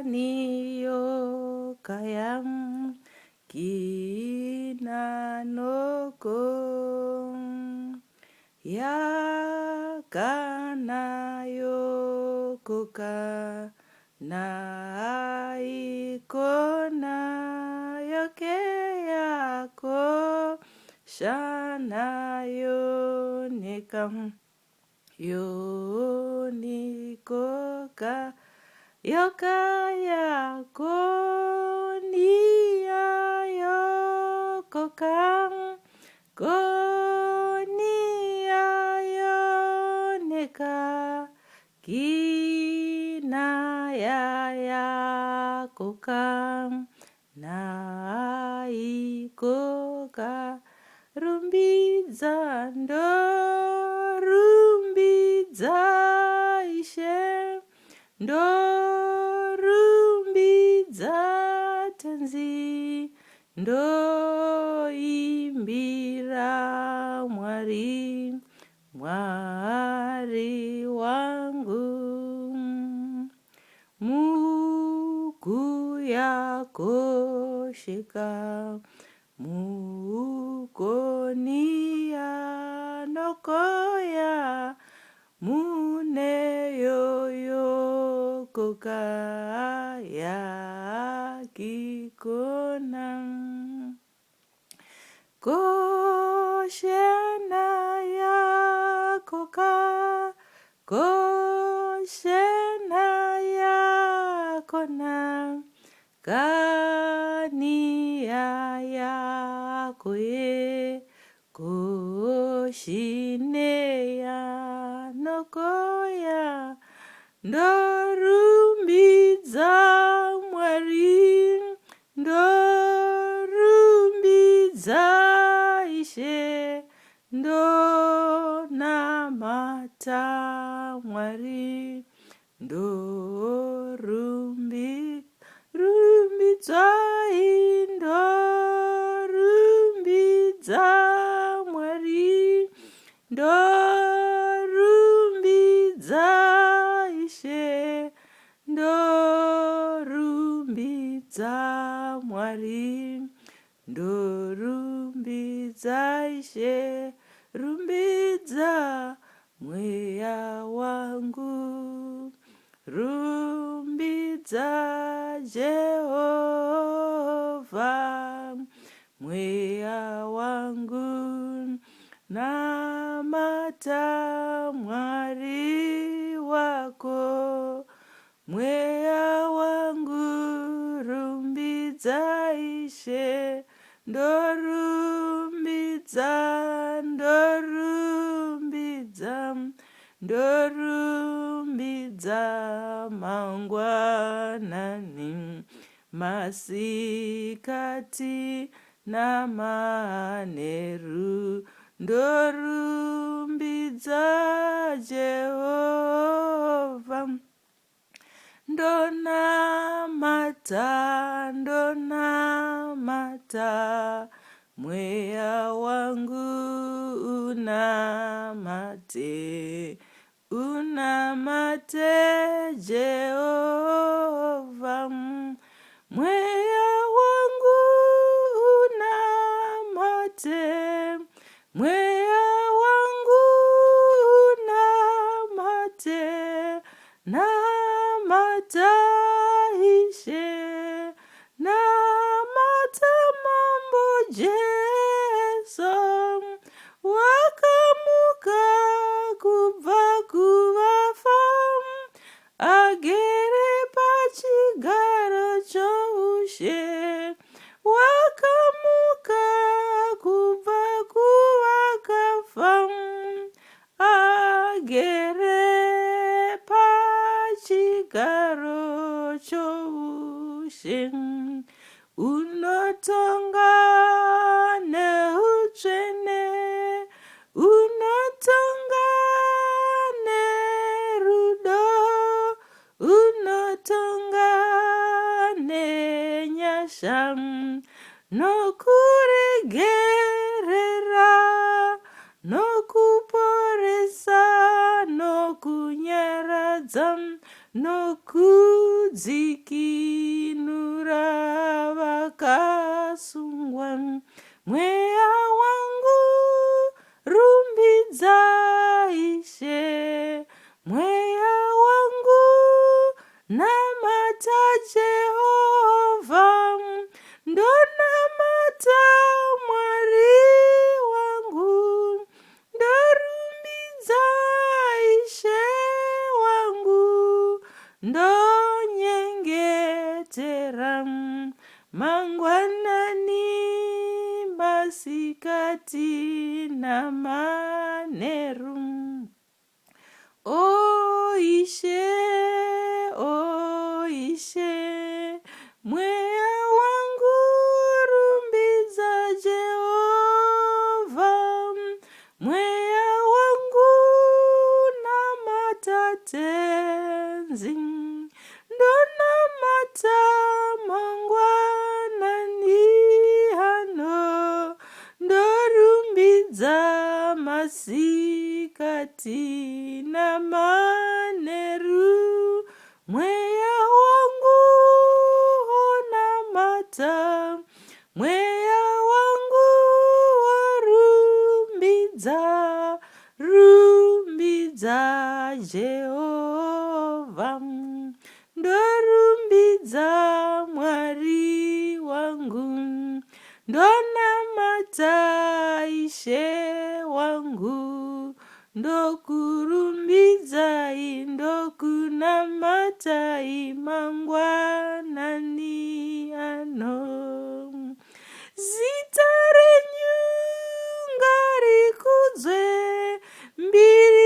Koshaniyo kayam kinanoko yakanayo koka naikona yoke yako shanayo nekam yonikoka yoka yako niya yokokam konia yoneka kina ya kokam naikoka rumbidza ndorumbidza ishe ndorumbidza tenzi ndoimbira mwari mwari wangu mukuyakosheka mukonia nokoya muneyoyo koka yakikona koshena ya koka koshena ya kona kania ya koye koshine ya nokoya ndorumbidza mwari ndorumbidza ishe ndonamata mwari ndorumbidzwa indorumbidza mwari ndorumbidza ishe ndorumbidza mwari ndorumbidza ishe rumbidza mweya wangu rumbidza Jehova mweya wangu namata mwari wako mweya wangu rumbidza ishe ndorumbidza mangwanani masikati namaneru ndorumbidza Jehova ndonamata mweya wangu unamate Jehova mweya wangu unamate mweya wangu unamate namata ishe namata mambo Jesu wakamuka kubva kuvafa agere pachigaro choushe wakamuka kubva kuvakafa agere pachigaro choushe unotonga neutsvene unotonga nerudo unotonga nenyasha nokuregerera nokuporesa nokunyaradza nokudzikinura vakasungwa. Mweya wangu rumbidza Ishe, mweya wangu namata Jehovha, ndonamata Mwari wangu, ndorumbidza Ishe wangu, ndonyengetera mangwanani, masikati namanheru. O Ishe, o Ishe, mweya wangu rumbidza Jehovha, mweya wangu namata tenzi, ndonamata mangwanani ano, ndorumbidza masikati namanheru. Mweya wangu onamata, mweya wangu rumbidza, rumbidza Jehovha, ndorumbidza Mwari wangu, ndonamata Ishe wangu, ndokurumbidzai, ndokunamatai mangwanani ano. Zita renyu ngarikudzwe, mbiri